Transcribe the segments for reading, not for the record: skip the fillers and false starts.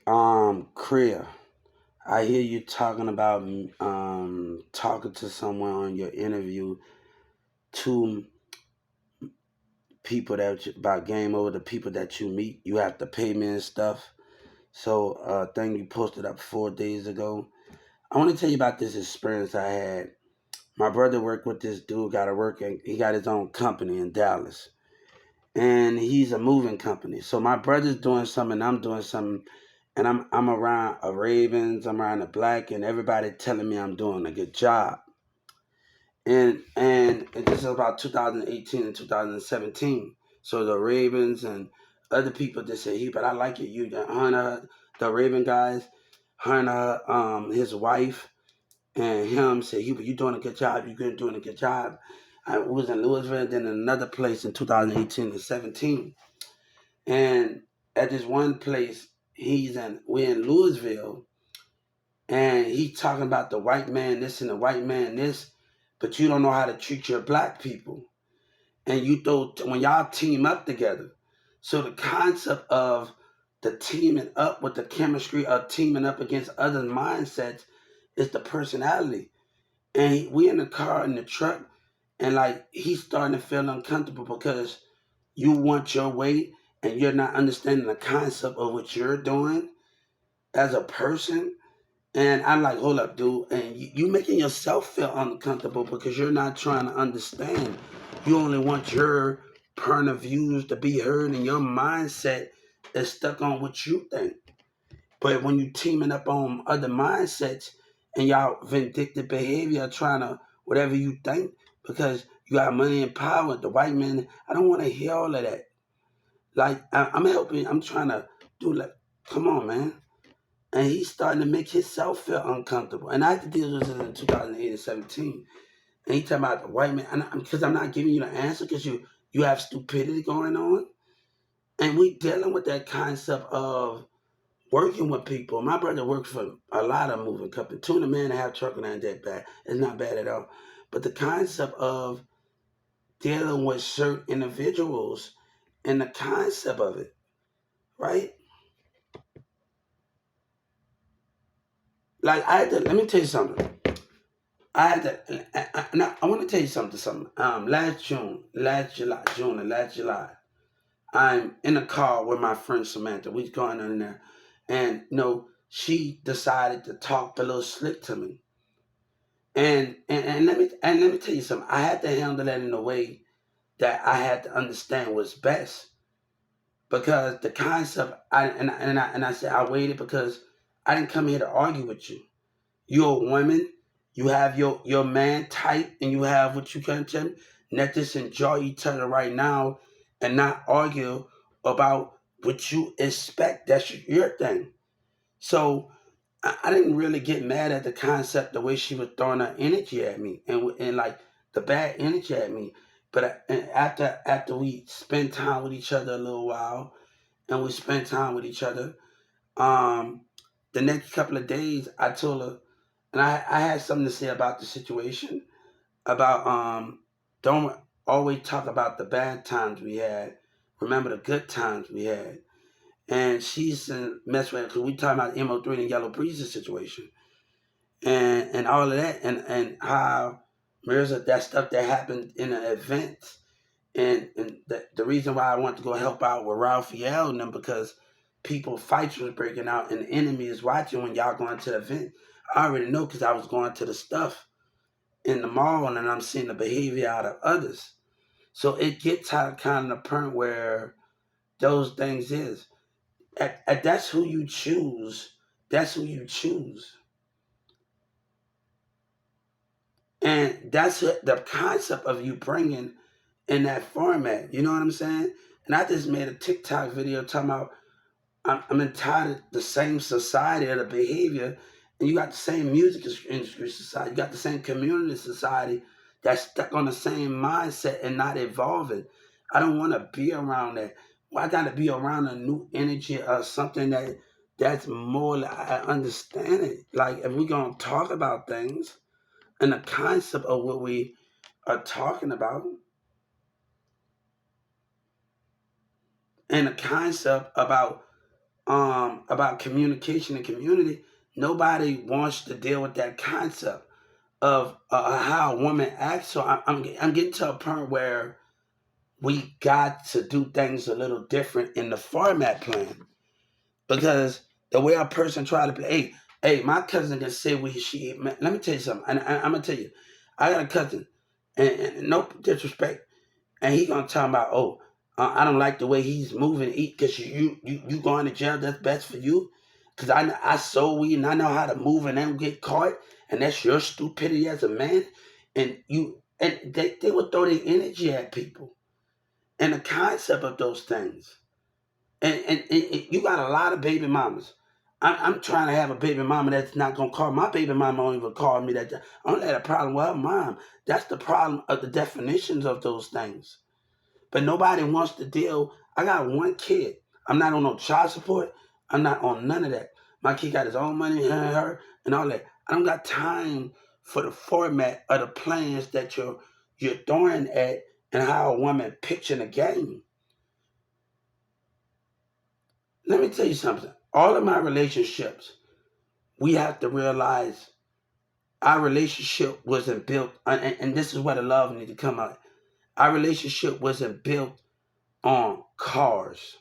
Kriya, I hear you talking about talking to someone on your interview, two people about game over the people that you meet. You have to pay me and stuff. So, thing you posted up 4 days ago. I want to tell you about this experience I had. My brother worked with this dude, got to work, and he got his own company in Dallas, and he's a moving company. So my brother's doing something, I'm doing something, and I'm around a Ravens, I'm around a Black, and everybody telling me I'm doing a good job. And this is about 2018 and 2017. So the Ravens and other people just say, "He, but I like it. You, Hunter, the Raven guys, Hunter, his wife, and him say, "Hubert, you doing a good job. You're doing a good job." I was in Louisville, then in another place in 2018 and 17. And at this one place, we're in Louisville, and he's talking about the white man this and the white man this, but you don't know how to treat your black people. And you throw, when y'all team up together. So the concept of the teaming up with the chemistry of teaming up against other mindsets is the personality. And we in the car, in the truck, and like he's starting to feel uncomfortable because you want your way and you're not understanding the concept of what you're doing as a person. And I'm like, hold up, dude. And you making yourself feel uncomfortable because you're not trying to understand. You only want your point of views to be heard, and your mindset is stuck on what you think. But when you teaming up on other mindsets and y'all vindictive behavior, trying to whatever you think because you got money and power, the white man, I don't want to hear all of that. Like I'm helping, I'm trying to do like, come on, man. And he's starting to make himself feel uncomfortable. And I had to deal with this in 2008 and 17. And he talking about the white man, and because I'm not giving you the answer because you have stupidity going on. And we dealing with that concept of working with people. My brother works for a lot of moving companies. 2.5 trucking ain't that bad. It's not bad at all. But the concept of dealing with certain individuals and the concept of it, right? Like I had to, let me tell you something. I had to, now I want to tell you something. Last July, June and last July, I'm in a car with my friend Samantha. We going in there, and she decided to talk a little slick to me. And let me tell you something. I had to handle that in a way that I had to understand what's best because the concept. I said I waited because I didn't come here to argue with you. You're a woman. You have your man type, and you have what you can tell me. Let's just enjoy each other right now, and not argue about what you expect. That's your thing. So I didn't really get mad at the concept the way she was throwing her energy at me and like the bad energy at me. But after we spent time with each other a little while and we spent time with each other, um, the next couple of days I told her, and I had something to say about the situation about don't always talk about the bad times we had. Remember the good times we had. And she's messed with because we talking about MO3 and Yellow Breezes situation and all of that and how Mirza that stuff that happened in the event and the reason why I want to go help out with Raphael and them because people fights was breaking out and the enemy is watching when y'all going to the event. I already know because I was going to the stuff in the mall and I'm seeing the behavior out of others. So it gets out kind of the point where those things is. That's who you choose. That's who you choose. And that's the concept of you bringing in that format. You know what I'm saying? And I just made a TikTok video talking about I'm entitled the same society or the behavior, and you got the same music industry society, you got the same community society that's stuck on the same mindset and not evolving. I don't want to be around that. Well, I got to be around a new energy or something that's more. I understand it. Like if we're gonna talk about things and the concept of what we are talking about, and the concept about about communication and community, nobody wants to deal with that concept of how a woman acts. So I'm getting to a point where we got to do things a little different in the format plan, because the way a person try to play, hey, my cousin can say we she. Man, let me tell you something. I'm gonna tell you, I got a cousin, and no disrespect, and he gonna talk about, oh, I don't like the way he's moving, eat, because you going to jail. That's best for you, because I sold weed and I know how to move and then get caught, and that's your stupidity as a man, and they would throw their energy at people, and the concept of those things. And you got a lot of baby mamas. I'm trying to have a baby mama that's not gonna call my baby mama. Don't even call me that. I don't have a problem with her mom. That's the problem of the definitions of those things. But nobody wants to deal. I got one kid. I'm not on no child support. I'm not on none of that. My kid got his own money, her, and all that. I don't got time for the format of the plans that you're throwing at and how a woman pitching a game. Let me tell you something. All of my relationships, we have to realize our relationship wasn't built, and this is where the love need to come out. Our relationship wasn't built on cars.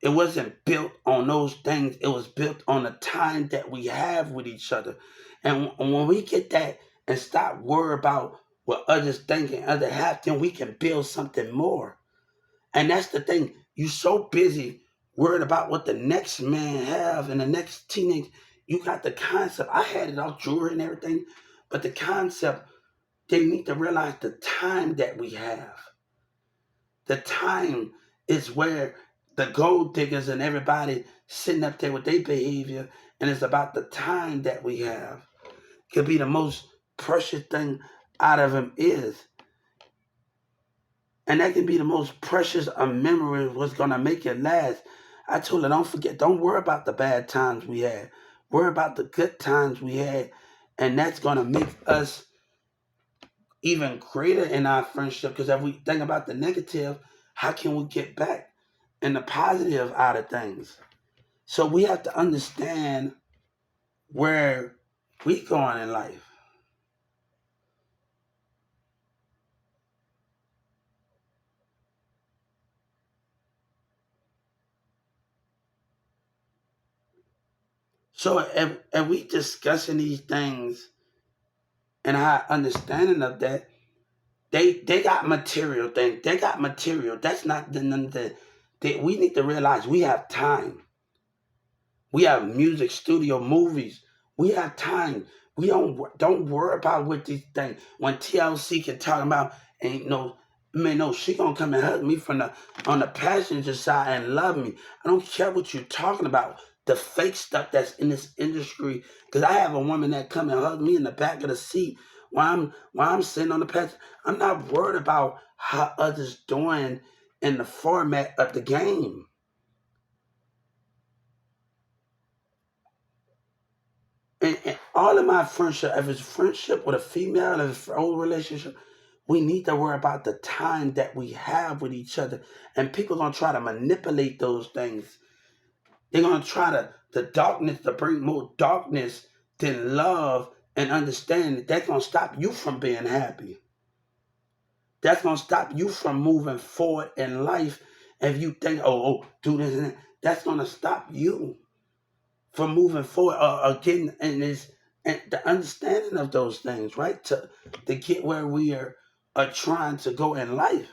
It wasn't built on those things. It was built on the time that we have with each other. And when we get that and stop worrying about what others think and others have, then we can build something more. And that's the thing. You so busy worried about what the next man have and the next teenage. You got the concept. I had it all jewelry and everything, but the concept, they need to realize the time that we have. The time is where the gold diggers and everybody sitting up there with their behavior, and it's about the time that we have. Could be the most precious thing out of them is. And that can be the most precious a memory of what's gonna make it last. I told her, don't forget, don't worry about the bad times we had. Worry about the good times we had. And that's gonna make us even greater in our friendship. Because if we think about the negative, how can we get back in the positive out of things? So we have to understand where we going in life. So if we discussing these things and our understanding of that, they got material things. They got material. That's not we need to realize we have time. We have music, studio, movies. We have time. We don't worry about what these things. When TLC can talk about, ain't no man, no, she gonna come and hug me from the on the passenger side and love me. I don't care what you're talking about. The fake stuff that's in this industry. Because I have a woman that come and hug me in the back of the seat while I'm sitting on the passenger. I'm not worried about how others doing in the format of the game. And all of my friendship, if it's friendship with a female, if it's old relationship, we need to worry about the time that we have with each other. And people gonna try to manipulate those things. They're gonna try the darkness to bring more darkness than love and understand that that's gonna stop you from being happy. That's gonna stop you from moving forward in life. If you think, do this and that, that's gonna stop you from moving forward or getting and is and the understanding of those things, right? To get where we are trying to go in life.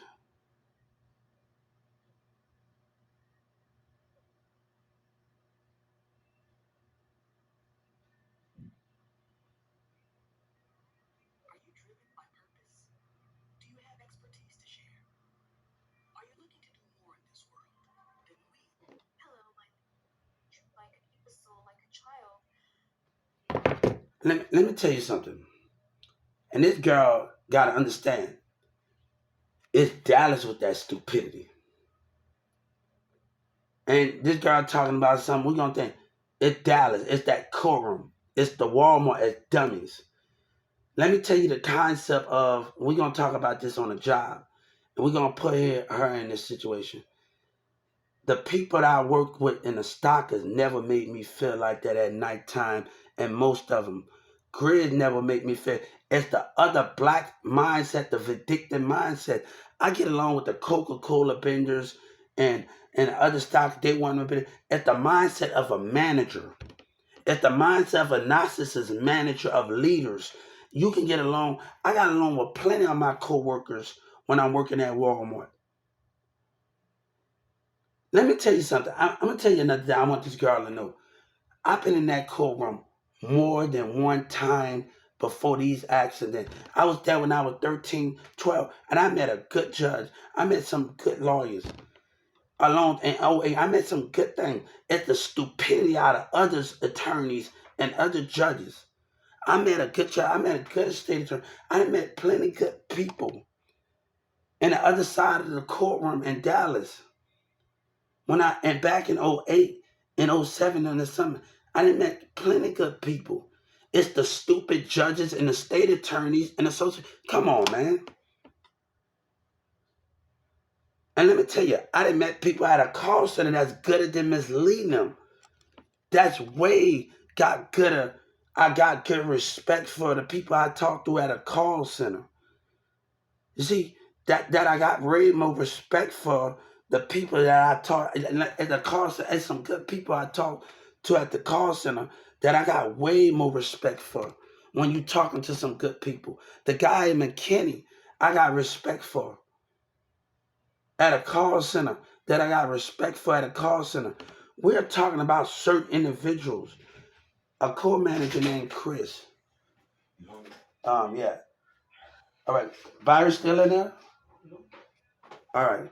Let me tell you something. And this girl gotta understand. It's Dallas with that stupidity. And this girl talking about something, we're gonna think it's Dallas, it's that courtroom, it's the Walmart, it's dummies. Let me tell you the concept of we're gonna talk about this on a job. And we're gonna put her in this situation. The people that I work with in the stock has never made me feel like that at nighttime, and most of them. Grid never make me feel. It's the other black mindset, the vindictive mindset. I get along with the Coca-Cola benders and other stock. They want to be. It's the mindset of a manager. It's the mindset of a narcissist manager of leaders. You can get along. I got along with plenty of my coworkers when I'm working at Walmart. Let me tell you something. I'm gonna tell you another thing. I want this girl to know. I've been in that courtroom more than one time before these accidents. I was there when I was 13, 12, and I met a good judge. I met some good lawyers. Along in '08, I met some good things. It's the stupidity out of others attorneys and other judges. I met a good judge. I met a good state attorney. I met plenty good people in the other side of the courtroom in Dallas. And back in '08, in '07 in the summer, I done met plenty good people. It's the stupid judges and the state attorneys and the social. Come on, man. And let me tell you, I done met people at a call center that's good at them misleading them. That's way got gooder. I got good respect for the people I talked to at a call center. You see, that I got way more respect for the people that I talk at the call center. And some good people I talk to at the call center that I got way more respect for when you talking to some good people. The guy in McKinney, I got respect for at a call center that I got respect for at a call center. We're talking about certain individuals. A co-manager named Chris. Yeah. All right. Byron still in there? All right.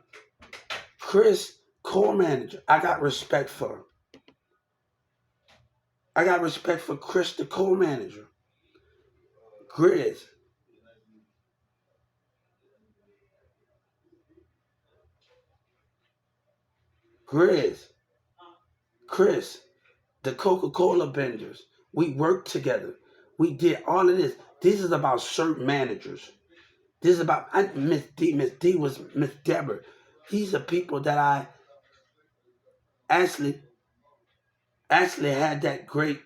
Chris, co-manager. I got respect for. I got respect for Chris, the co-manager. Grizz. Grizz. Chris, the Coca-Cola vendors. We worked together. We did all of this. This is about certain managers. This is about Miss D. Miss D was Miss Deborah. These are people that I actually had that great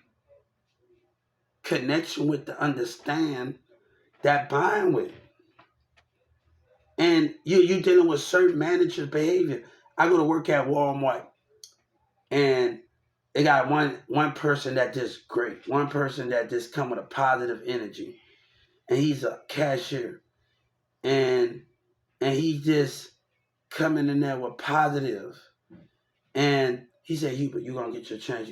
connection with to understand that buying with. And you dealing with certain managers' behavior. I go to work at Walmart and they got one person that just great. One person that just come with a positive energy. And he's a cashier. And he just coming in there with positive. And he said, Hubert, you're gonna get your chance.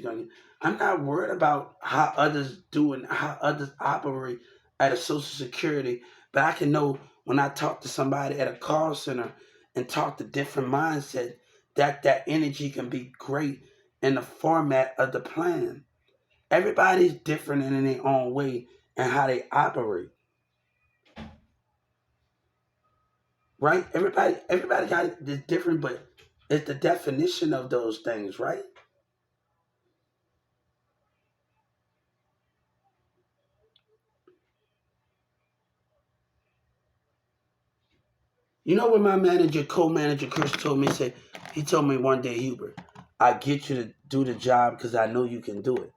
I'm not worried about how others do and how others operate at a social security, but I can know when I talk to somebody at a call center and talk to different mindset that energy can be great in the format of the plan. Everybody's different in their own way and how they operate. Right? Everybody got this different, but it's the definition of those things, right? You know what my manager, co-manager Chris told me? He told me one day, Hubert, I get you to do the job because I know you can do it.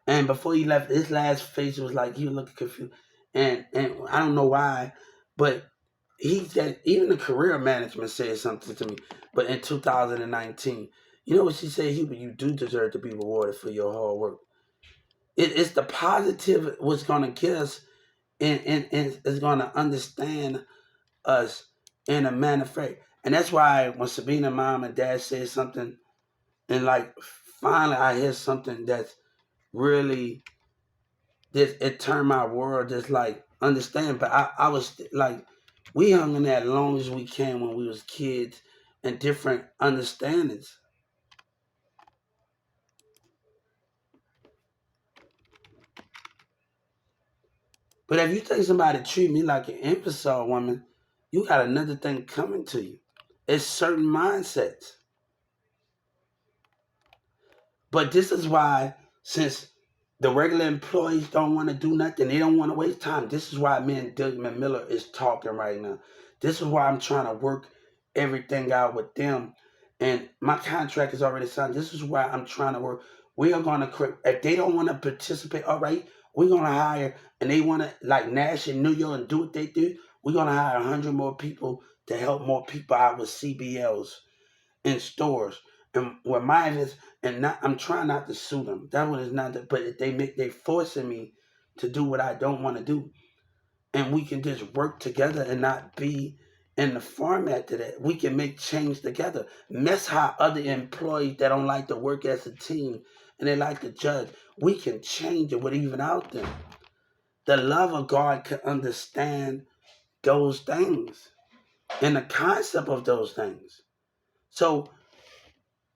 And before he left, his last face was like he was looking confused, and I don't know why, but he said even the career management said something to me. But in 2019, you know what she said, Hubert, you do deserve to be rewarded for your hard work. It's the positive what's gonna get us, and is gonna understand us in a manner of fact. And that's why when Sabina mom and dad said something, and like finally I hear something that's really this it turned my world just like understand. But I was like we hung in there as long as we can when we was kids and different understandings. But if you think somebody treat me like an imbecile woman, you got another thing coming to you. It's certain mindsets. But this is why, since the regular employees don't want to do nothing, they don't want to waste time. This is why me and Doug Miller is talking right now. This is why I'm trying to work everything out with them. And my contract is already signed. This is why I'm trying to work. We are going to, if they don't want to participate, all right, we're going to hire, and they want to, like Nash in New York and do what they do, we're going to hire 100 more people to help more people out with CBLs in stores. And where mine is, and not, I'm trying not to sue them. That one is not, but they forcing me to do what I don't want to do, and we can just work together and not be in the format to that. We can make change together. Mess how other employees that don't like to work as a team and they like to judge. We can change it with even out them. The love of God can understand those things and the concept of those things. So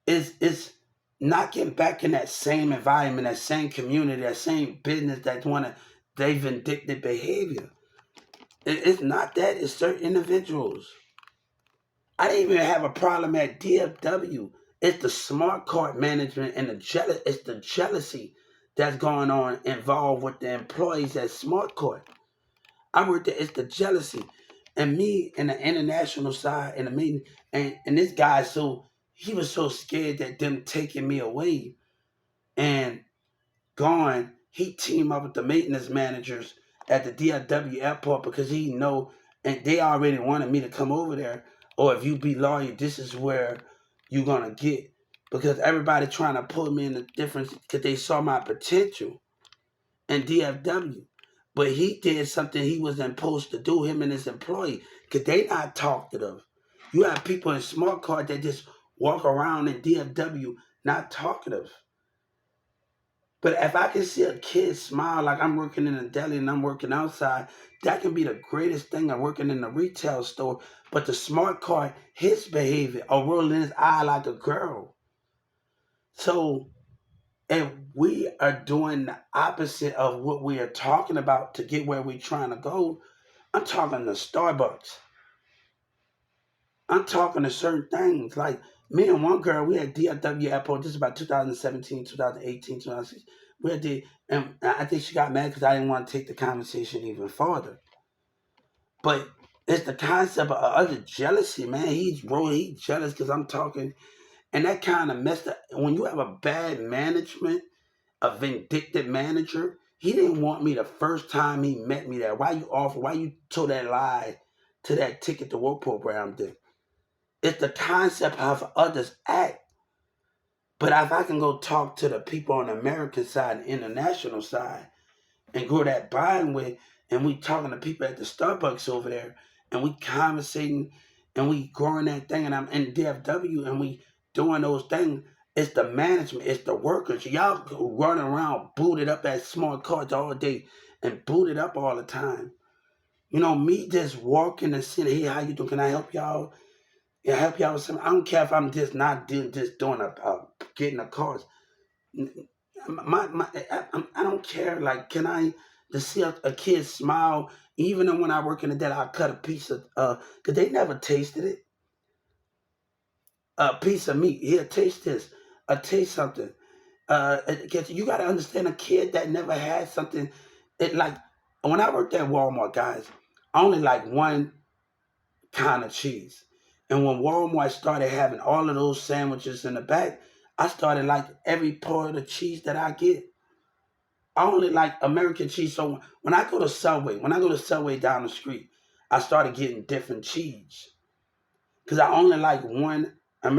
it's not getting back in that same environment, that same community, that same business that want to they vindictive behavior. It's not that. It's certain individuals. I didn't even have a problem at DFW. It's the smart card management and it's the jealousy that's going on involved with the employees at smart card. I worked there. It's the jealousy, and me and the international side and the meeting, and this guy. So he was so scared that them taking me away and gone, he teamed up with the maintenance managers at the DFW airport because he know, and they already wanted me to come over there. Or if you be loyal, this is where you're gonna get, because everybody trying to pull me in the difference because they saw my potential in DFW. But he did something he wasn't supposed to do, him and his employee, because they not talkative. You have people in smart card that just walk around in DFW not talkative. But if I can see a kid smile like I'm working in a deli and I'm working outside, that can be the greatest thing of working in a retail store. But the smart card, his behavior, or rolling his eye like a girl. So if we are doing the opposite of what we are talking about to get where we're trying to go, I'm talking to Starbucks. I'm talking to certain things. Like me and one girl, we had DFW Airport. This is about 2017, 2018, 2016. We had the, and I think she got mad because I didn't want to take the conversation even farther. But it's the concept of other jealousy, man. He's jealous because I'm talking, and that kind of messed up. When you have a bad management, a vindictive manager, he didn't want me the first time he met me there. Why you told that lie to that ticket to work program did? It's the concept of others act. But if I can go talk to the people on the American side and international side and grow that bond with, and we talking to people at the Starbucks over there, and we conversating, and we growing that thing, and I'm in DFW, and we doing those things. It's the management, it's the workers. Y'all running around booted up at smart cards all day and booted up all the time. You know, me just walking and saying, hey, how you doing? Can I help y'all? Yeah, help y'all with something. I don't care if I'm just not just doing getting a course. I don't care. Like, can I to see a kid smile? Even when I work in the day, I cut a piece of cause they never tasted it. A piece of meat. Here, taste this. Taste something. 'Cause you got to understand a kid that never had something. It like when I worked at Walmart, guys. I only like one kind of cheese. And when Walmart started having all of those sandwiches in the back, I started like every part of the cheese that I get. I only like American cheese. So when I go to Subway down the street, I started getting different cheese. Because I only like one I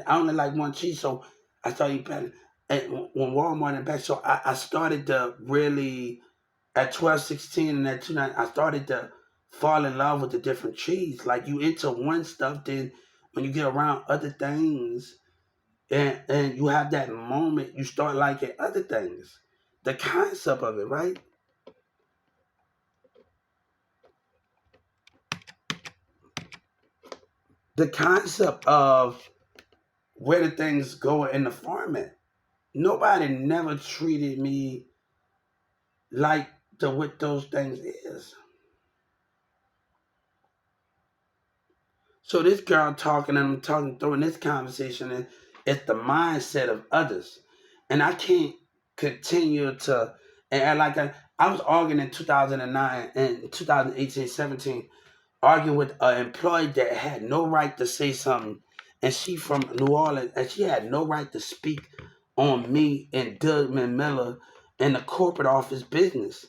only like one cheese. So I started eating better. And when Walmart and back, so I started to really at 12, 16, and at 2, 9, I started to fall in love with the different cheese. Like you into one stuff, then when you get around other things and you have that moment, you start liking other things. The concept of it, right? The concept of where the things go in the format. Nobody never treated me like the what those things is. So this girl talking and I'm talking throwing this conversation and it's the mindset of others. And I can't continue to and like I was arguing in 2009 and 2018, 17, arguing with an employee that had no right to say something and she from New Orleans, and she had no right to speak on me and Dougman Miller in the corporate office business.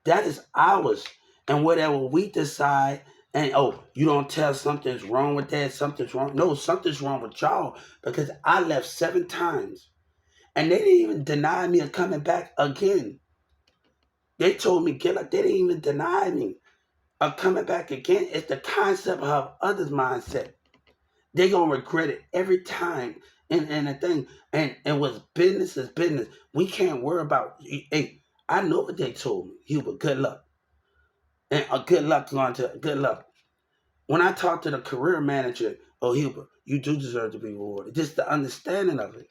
That is ours. And whatever we decide, and oh, you don't tell something's wrong with that, something's wrong. No, something's wrong with y'all because I left 7 times. And they didn't even deny me of coming back again. They told me, get up. They didn't even deny me of coming back again. It's the concept of others' mindset. They gonna regret it every time. And the thing, and what's business is business. We can't worry about. Hey, I know what they told me. Hubert, good luck, and good luck going to good luck. When I talk to the career manager, oh Hubert, you do deserve to be rewarded. Just the understanding of it.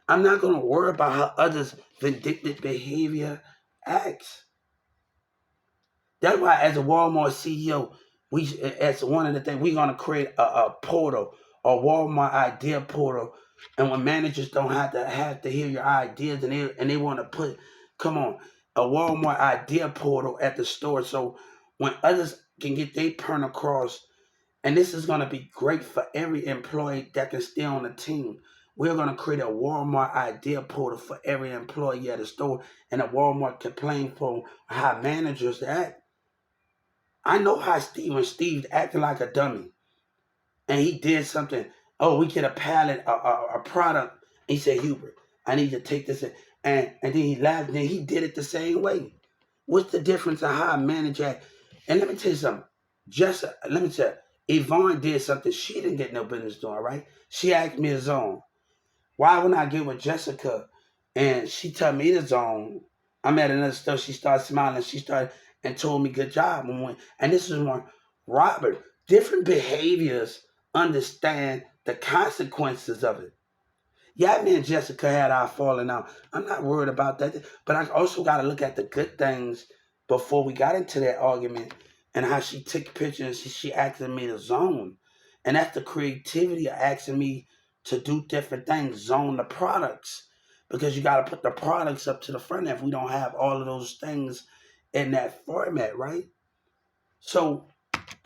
I'm not gonna worry about how others' vindictive behavior acts. That's why, as a Walmart CEO, we as one of the things we're gonna create a portal, a Walmart idea portal, and when managers don't have to hear your ideas and they want to put, come on, a Walmart idea portal at the store, so when others can get their turn across, and this is gonna be great for every employee that can stay on the team. We're gonna create a Walmart idea portal for every employee at the store and a Walmart complaint for how managers act. I know how Steve acting like a dummy, and he did something. Oh, we get a pallet, a product. And he said, Hubert, I need to take this, and then he laughed. And then he did it the same way. What's the difference in how I manage that? And let me tell you something. Let me tell you, Yvonne did something she didn't get no business doing. Right? She asked me to zone. Why would I get with Jessica and she told me to zone? I'm at another store. She started smiling. She started and told me good job. And this is one, Robert, different behaviors understand the consequences of it. Yeah, me and Jessica had our falling out. I'm not worried about that. But I also got to look at the good things before we got into that argument and how she took pictures and she asking me to zone. And that's the creativity of asking me to do different things, zone the products. Because you got to put the products up to the front if we don't have all of those things in that format, right? So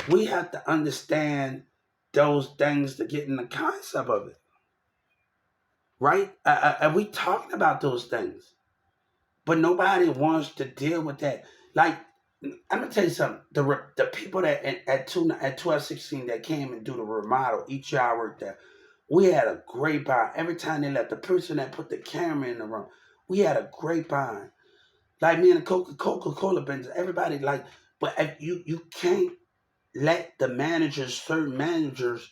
we have to understand those things to get in the concept of it, right? Are we talking about those things? But nobody wants to deal with that. Like, I'm gonna tell you something. The people that at 1216 that came and do the remodel each year I worked there, we had a great bond. Every time they left, the person that put the camera in the room, we had a great bond. Like me and the Coca-Cola business, everybody like. But if you can't let the managers, certain managers,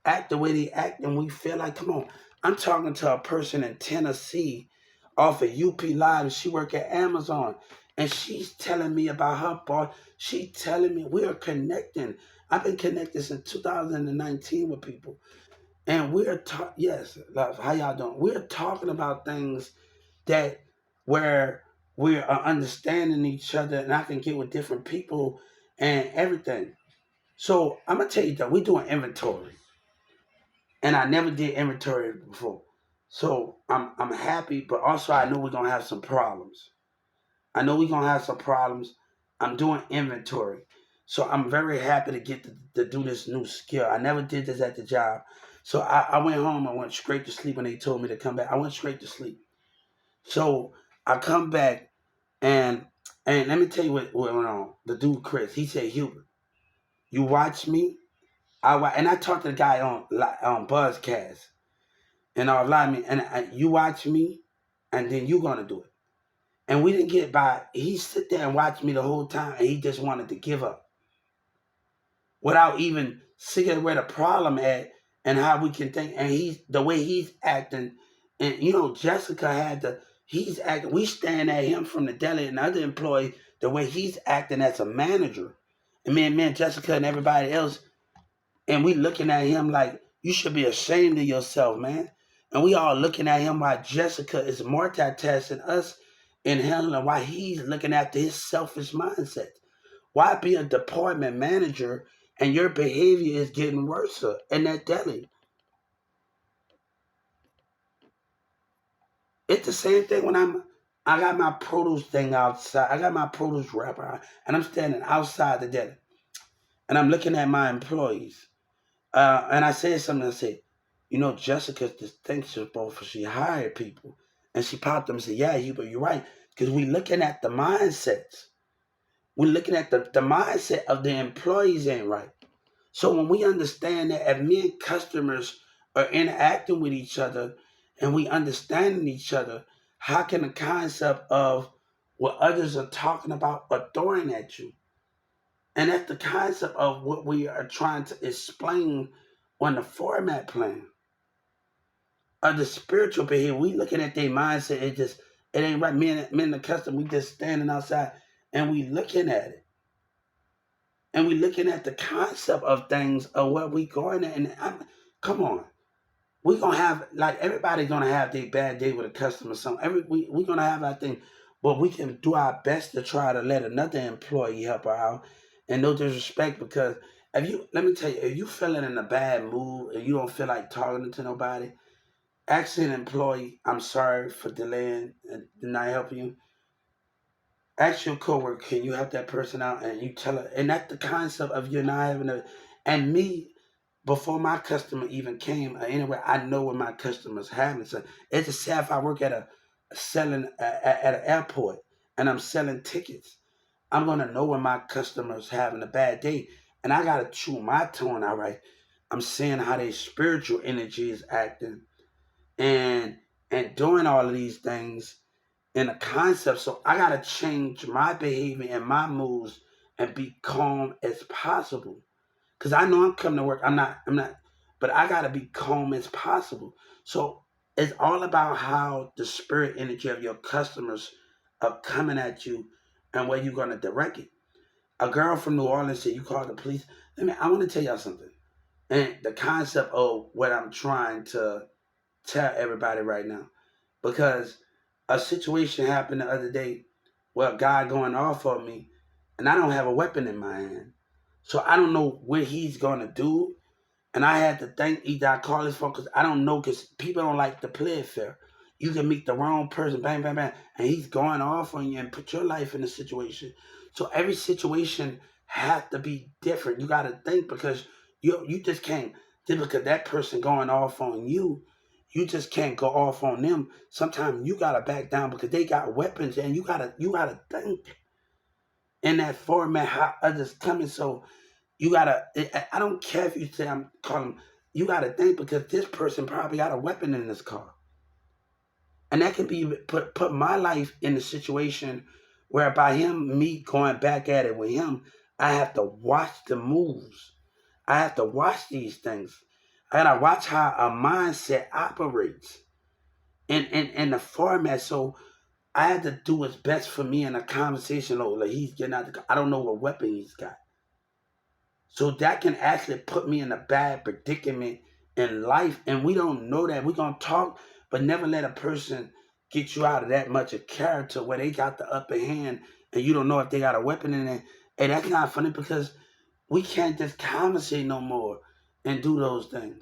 act the way they act, and we feel like, come on. I'm talking to a person in Tennessee off of UP Live, and she work at Amazon, and she's telling me about her boss. She telling me we are connecting. I've been connected since 2019 with people, and we're yes, love, how y'all doing? We're talking about things that where we are understanding each other, and I can get with different people and everything. So I'm gonna tell you that we're doing inventory, and I never did inventory before. So I'm happy, but also I know we're gonna have some problems. I know we're gonna have some problems. I'm doing inventory, so I'm very happy to get to do this new skill. I never did this at the job, so I went home. I went straight to sleep when they told me to come back. I went straight to sleep. So I come back and let me tell you what went on. The dude Chris, he said, Hubert, you watch me. And I talked to the guy on Buzzcast, and I lied me, and you watch me, and then you gonna do it. And we didn't get by. He sit there and watched me the whole time, and he just wanted to give up without even seeing where the problem at and how we can think. And he's the way he's acting, and Jessica had the he's acting. We stand at him from the deli and other employees the way he's acting as a manager, and me and Jessica and everybody else. And we looking at him like, you should be ashamed of yourself, man. And we all looking at him while Jessica is multitasking us in handling why he's looking after his selfish mindset. Why be a department manager and your behavior is getting worse in that deli? It's the same thing when I got my produce thing outside. I got my produce wrapper and I'm standing outside the deli. And I'm looking at my employees. And I said something, I said, You know, Jessica's distinction both she hired people. And she popped them and said, yeah, Hubert, you're right. Because we looking at the mindsets. We're looking at the mindset of the employees ain't right. So when we understand that if me and customers are interacting with each other and we understanding each other, how can the concept of what others are talking about or throwing at you? And that's the concept of what we are trying to explain on the format plan of the spiritual behavior. We looking at their mindset. It ain't right. Me and the customer, we just standing outside and we looking at it. And we looking at the concept of things of what we going at. And come on. We gonna have like everybody's gonna have their bad day with a customer. So we gonna have our thing, but we can do our best to try to let another employee help her out. And no disrespect, because if you let me tell you, if you feeling in a bad mood and you don't feel like talking to nobody, ask an employee, I'm sorry for delaying and not helping you. Ask your coworker, can you help that person out? And you tell her, and that's the concept of you not having a. And me, before my customer even came, anyway, I know what my customers having. So it's just say if I work at a selling at an airport and I'm selling tickets, I'm gonna know when my customers having a bad day, and I gotta chew my tone out right. I'm seeing how their spiritual energy is acting, and doing all of these things in a concept. So I gotta change my behavior and my moves and be calm as possible. Cause I know I'm coming to work. I'm not, but I gotta be calm as possible. So it's all about how the spirit energy of your customers are coming at you and where you're gonna direct it. A girl from New Orleans said, you call the police. I want to tell y'all something. And the concept of what I'm trying to tell everybody right now. Because a situation happened the other day where a guy going off on me and I don't have a weapon in my hand. So I don't know what he's gonna do. And I had to think either I call his phone because I don't know, because people don't like to play it fair. You can meet the wrong person, bang, bang, bang, and he's going off on you and put your life in a situation. So every situation has to be different. You gotta think, because you just can't, just because that person going off on you, you just can't go off on them. Sometimes you gotta back down because they got weapons, and you gotta think in that format how others coming. So you gotta. I don't care if you say I'm calling. You gotta think, because this person probably got a weapon in this car, and that can be put my life in a situation where by me going back at it with him, I have to watch the moves. I have to watch these things. I gotta watch how a mindset operates in the format. So I had to do what's best for me in a conversation. Like he's getting out the car. I don't know what weapon he's got. So that can actually put me in a bad predicament in life. And we don't know that. We're going to talk, but never let a person get you out of that much of character where they got the upper hand and you don't know if they got a weapon in it. And that's not funny, because we can't just conversate no more and do those things.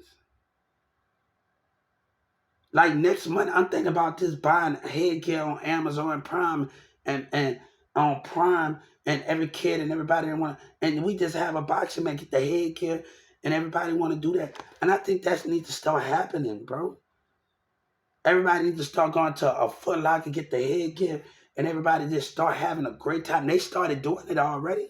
Like next month, I'm thinking about just buying headgear on Amazon Prime and on Prime, and every kid and everybody that want, and we just have a boxing man get the headgear, and everybody want to do that. And I think that needs to start happening, bro. Everybody needs to start going to a Foot Locker, get the headgear, and everybody just start having a great time. They started doing it already.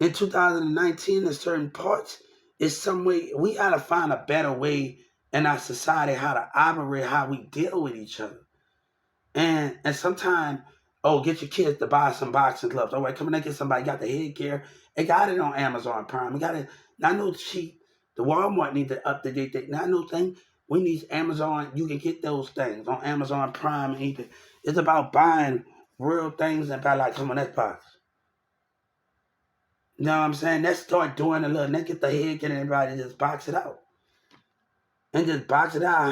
In 2019, in certain parts, it's some way we gotta find a better way in our society how to operate, how we deal with each other. And sometimes, oh, get your kids to buy some boxing gloves. All right, come and get somebody got the headgear. They got it on Amazon Prime. We got it. Not no cheap. The Walmart need to update that. Not no thing. We need Amazon. You can get those things on Amazon Prime and anything. It's about buying real things and buy like, come on, that box. You know what I'm saying? Let's start doing a little. Let's get the head, get everybody just box it out. And just box it out.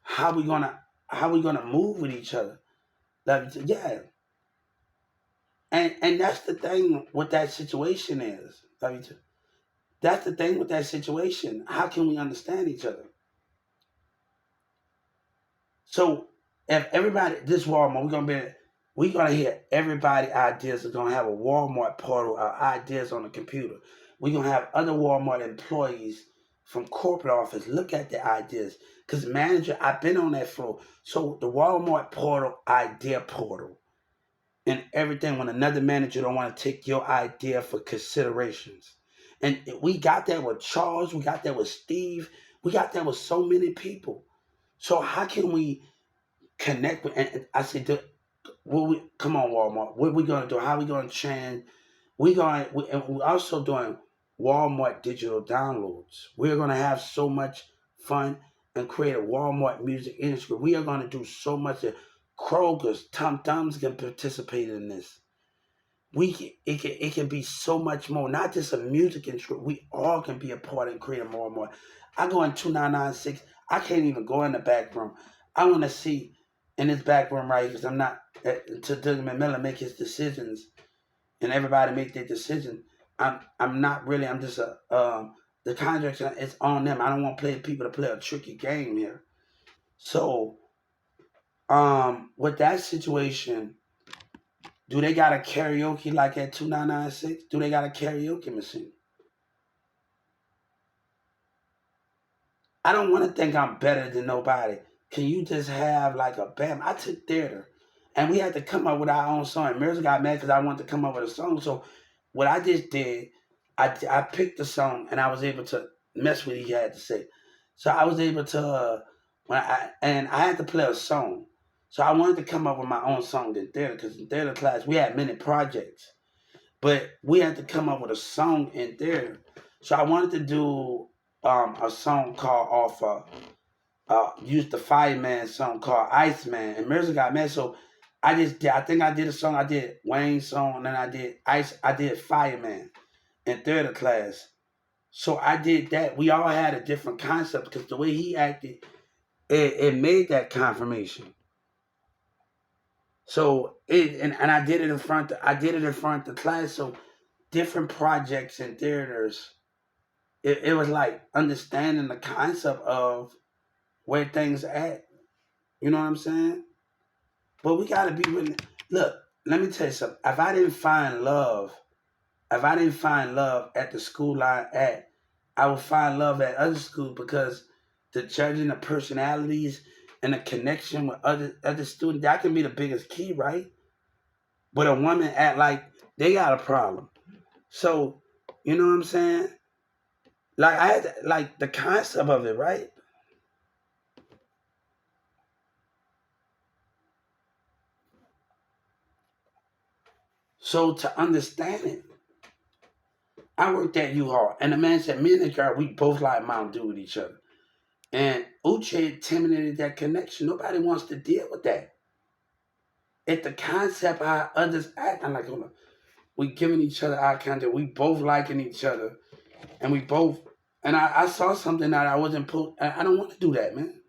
How we gonna move with each other. Like, yeah. And that's the thing with that situation is. That's the thing with that situation. How can we understand each other? So if everybody, this Walmart, we're gonna hear everybody ideas are gonna have a Walmart portal of ideas on the computer. We're going to have other Walmart employees from corporate office look at the ideas. Because manager, I've been on that floor. So the Walmart portal, idea portal, and everything when another manager don't want to take your idea for considerations. And we got that with Charles, we got that with Steve, we got that with so many people. So how can we connect with? And I said, well, come on, Walmart. What we gonna do? How we gonna change? And we're also doing Walmart digital downloads. We're gonna have so much fun and create a Walmart music industry. We are gonna do so much. That Kroger's, Tom Thumbs can participate in this. It can be so much more. Not just a music industry. We all can be a part and create more and more. I go in 2996. I can't even go in the back room. I want to see in this back room right because I'm not to Doug McMillan make his decisions and everybody make their decision. I'm not really. I'm just a the contract is on them. I don't want people to play a tricky game here. So with that situation, do they got a karaoke like at 2996? Do they got a karaoke machine? I don't want to think I'm better than nobody. Can you just have like a band? I took theater and we had to come up with our own song. And Mirza got mad because I wanted to come up with a song. So what I just did, I picked the song and I was able to mess with what he had to say. So I was able to, and I had to play a song. So I wanted to come up with my own song in theater because in theater class we had many projects. But we had to come up with a song in there. So I wanted to do a song called used the Fireman song called Iceman. And Mirza got mad. So I think I did a song, I did Wayne's song, and then I did Fireman in theater class. So I did that. We all had a different concept because the way he acted, it made that confirmation. So and I did it in front. I did it in front of the class. So different projects and theaters. It was like understanding the concept of where things at. You know what I'm saying? But we gotta be with. Look, let me tell you something. If I didn't find love at the school I would find love at other schools because the judging the personalities and the connection with other students that can be the biggest key, right? But a woman act like they got a problem. So, you know what I'm saying? Like I had like the concept of it, right? So to understand it, I worked at U-Haul, and the man said, "Me and the girl, we both like Mountain Dew with each other." And Uche terminated that connection. Nobody wants to deal with that. It's the concept of how others act. I'm like, hold on. We giving each other eye contact. We both liking each other, and we both. And I saw something that I wasn't put. I don't want to do that, man.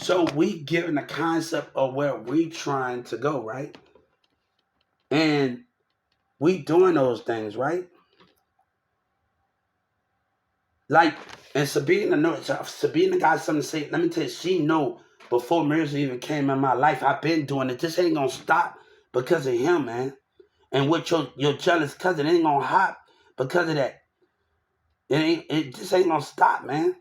So we given the concept of where we trying to go, right? And we doing those things, right? Like, and Sabina got something to say. Let me tell you, she know before Mirza even came in my life, I've been doing it. This ain't gonna stop because of him, man. And with your jealous cousin, it ain't gonna hop because of that. It just ain't gonna stop, man.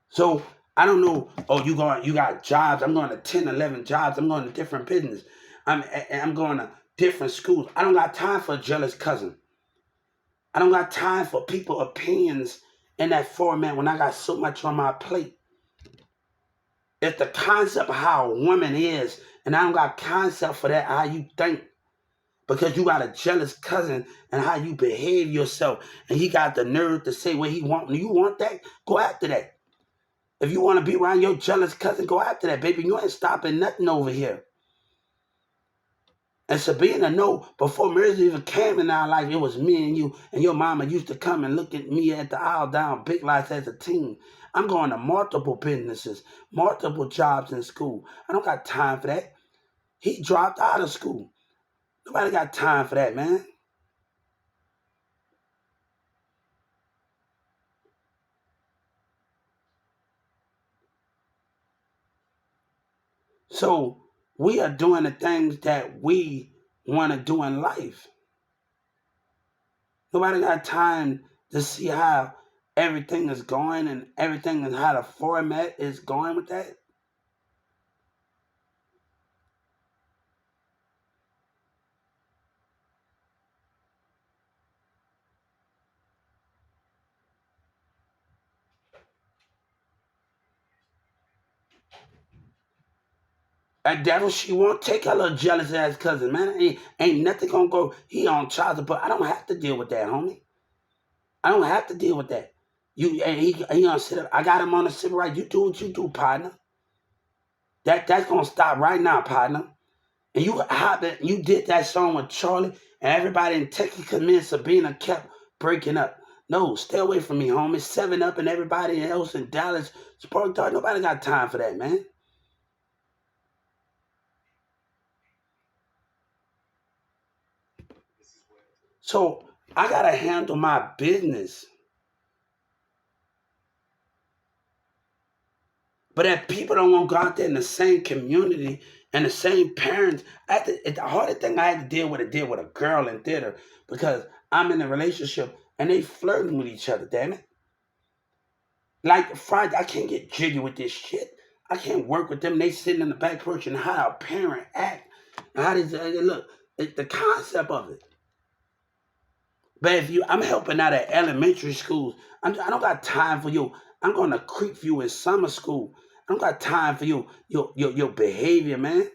So I don't know. Oh, you got jobs. I'm going to 10, 11 jobs. I'm going to different business. I'm going to different schools. I don't got time for a jealous cousin. I don't got time for people opinions in that format when I got so much on my plate. It's the concept of how a woman is, and I don't got concept for that how you think. Because you got a jealous cousin and how you behave yourself, and he got the nerve to say what he want. When you want that, go after that. If you want to be around your jealous cousin, go after that, baby. You ain't stopping nothing over here. And Sabina, no, before marriage even came in our life, it was me and you. And your mama used to come and look at me at the aisle down Big Lights as a teen. I'm going to multiple businesses, multiple jobs in school. I don't got time for that. He dropped out of school. Nobody got time for that, man. So we are doing the things that we want to do in life. Nobody got time to see how everything is going and everything and how the format is going with that. And that's what she want. Take her little jealous ass cousin, man. Ain't nothing gonna go. He on child support. I don't have to deal with that, homie. I don't have to deal with that. You and he gonna sit up. I got him on the civil right. You do what you do, partner. That's gonna stop right now, partner. And you did that song with Charlie, and everybody in Texas convinced Sabina kept breaking up. No, stay away from me, homie. 7 Up and everybody else in Dallas, Spark Dog. Nobody got time for that, man. So I gotta handle my business. But if people don't want to go out there in the same community and the same parents, the hardest thing I had to deal with a girl in theater because I'm in a relationship and they flirting with each other, damn it. Like Friday, I can't get jiggy with this shit. I can't work with them. They sitting in the back porch and how a parent act. And how does look? The concept of it. But if I'm helping out at elementary schools. I don't got time for you. I'm going to creep for you in summer school. I don't got time for your behavior, man.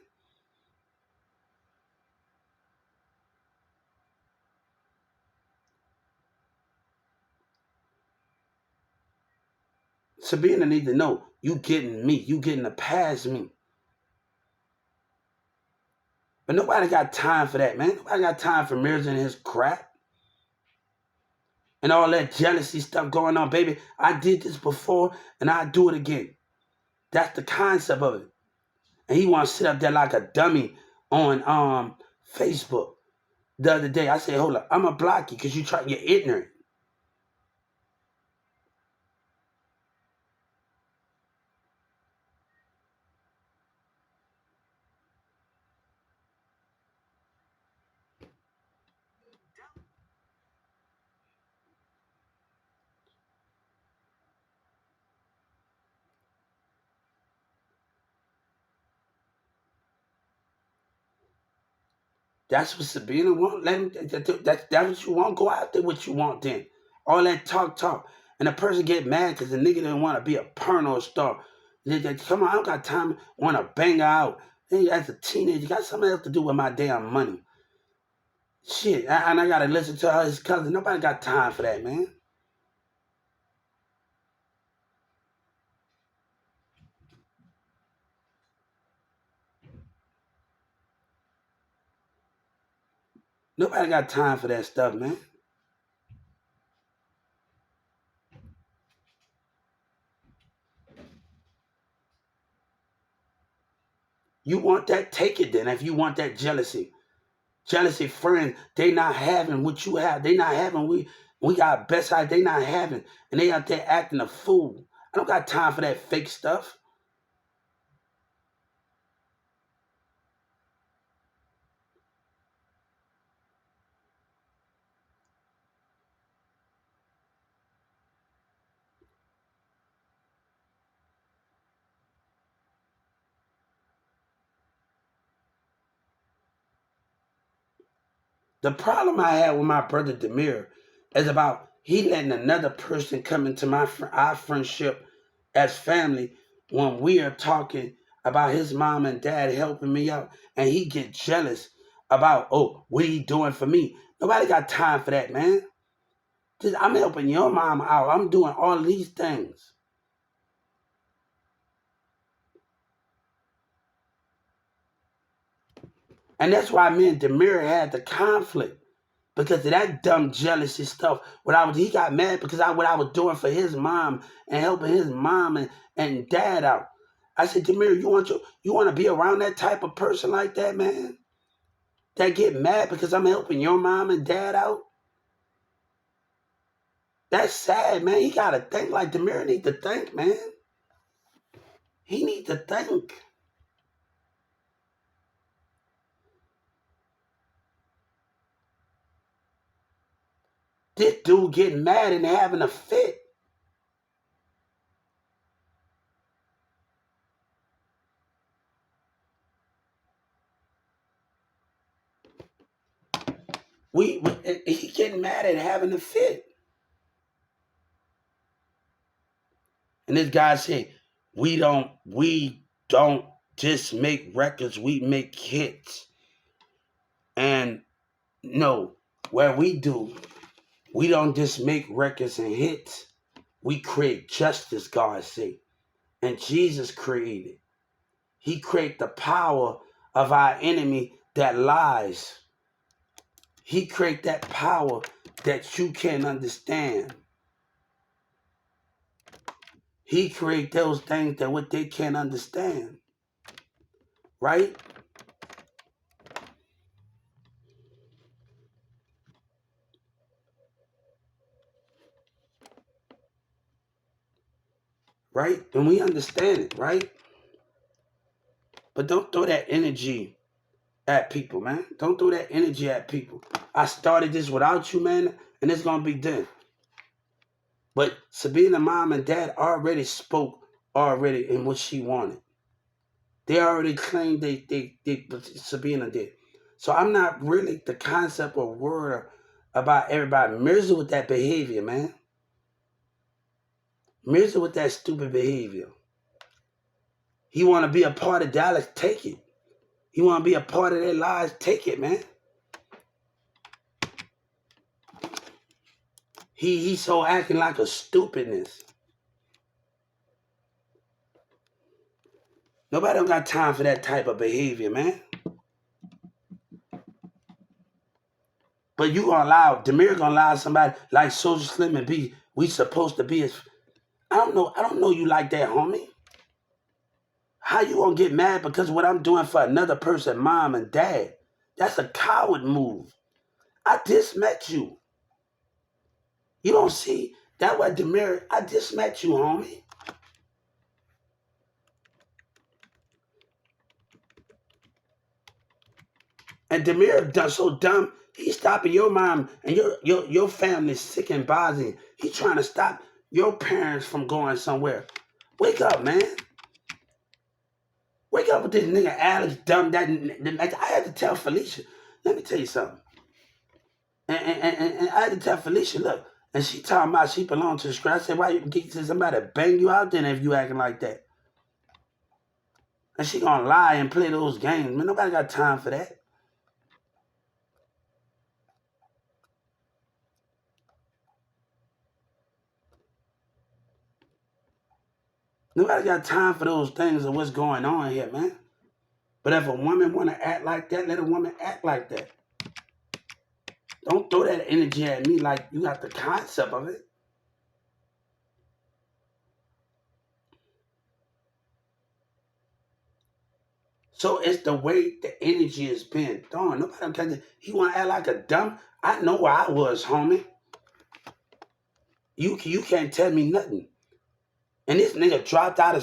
Sabina need to know you getting me. You getting to pass me. But nobody got time for that, man. Nobody got time for Mirrors and his crap. And all that jealousy stuff going on, baby. I did this before and I do it again. That's the concept of it. And he want to sit up there like a dummy on Facebook. The other day, I said, hold up, I'm gonna block you because you're ignorant. That's what Sabina want. Let him, that's what you want. Go out there what you want then. All that talk. And the person get mad because the nigga didn't want to be a porno star. Come on, I don't got time. Want to bang her out. Hey, as a teenager, you got something else to do with my damn money. Shit, and I gotta listen to her, his cousin. Nobody got time for that, man. Nobody got time for that stuff, man. You want that? Take it then. If you want that jealousy friends, they not having what you have. They not having we got best side. They not having, and they out there acting a fool. I don't got time for that fake stuff. The problem I had with my brother Demir is about he letting another person come into our friendship as family when we are talking about his mom and dad helping me out, and he get jealous about what he doing for me. Nobody got time for that, man. I'm helping your mom out. I'm doing all these things. And that's why me and Demir had the conflict. Because of that dumb jealousy stuff. He got mad because what I was doing for his mom and helping his mom and dad out. I said, Demir, you want to be around that type of person like that, man? That get mad because I'm helping your mom and dad out? That's sad, man. He got to think like Demir need to think, man. He need to think. This dude getting mad and having a fit. He getting mad and having a fit. And this guy said, we don't just make records, we make hits. And no, where we don't just make records and hits. We create justice, God said. And Jesus created. He created the power of our enemy that lies. He created that power that you can't understand. He created those things that what they can't understand. Right? Right? And we understand it, right? But don't throw that energy at people, man. Don't throw that energy at people. I started this without you, man, and it's going to be done. But Sabina mom and dad already spoke already in what she wanted. They already claimed they Sabina did. So I'm not really the concept or word about everybody. Mirza with that behavior, man. Mirza with that stupid behavior. He want to be a part of Dallas, take it. He want to be a part of their lives, take it, man. He's so acting like a stupidness. Nobody don't got time for that type of behavior, man. But you gonna allow, Demir gonna allow somebody like Social Slim and be, we supposed to be his, I don't know you like that, homie. How you gonna get mad because of what I'm doing for another person, mom and dad? That's a coward move. I just met you. You don't see that way, Demir, I just met you, homie. And Demir done so dumb, he's stopping your mom and your family sick and bothering. He's trying to stop your parents from going somewhere. Wake up, man. Wake up with this nigga Alex dumb that I had to tell Felicia. Let me tell you something. And I had to tell Felicia, look, and she talking about she belonged to the squad. I said, why you get somebody bang you out there if you acting like that? And she gonna lie and play those games. Man, nobody got time for that. Nobody got time for those things of what's going on here, man. But if a woman want to act like that, let a woman act like that. Don't throw that energy at me like you got the concept of it. So it's the way the energy is being thrown. Nobody can. He want to act like a dumb. I know where I was, homie. You can't tell me nothing. And this nigga dropped out of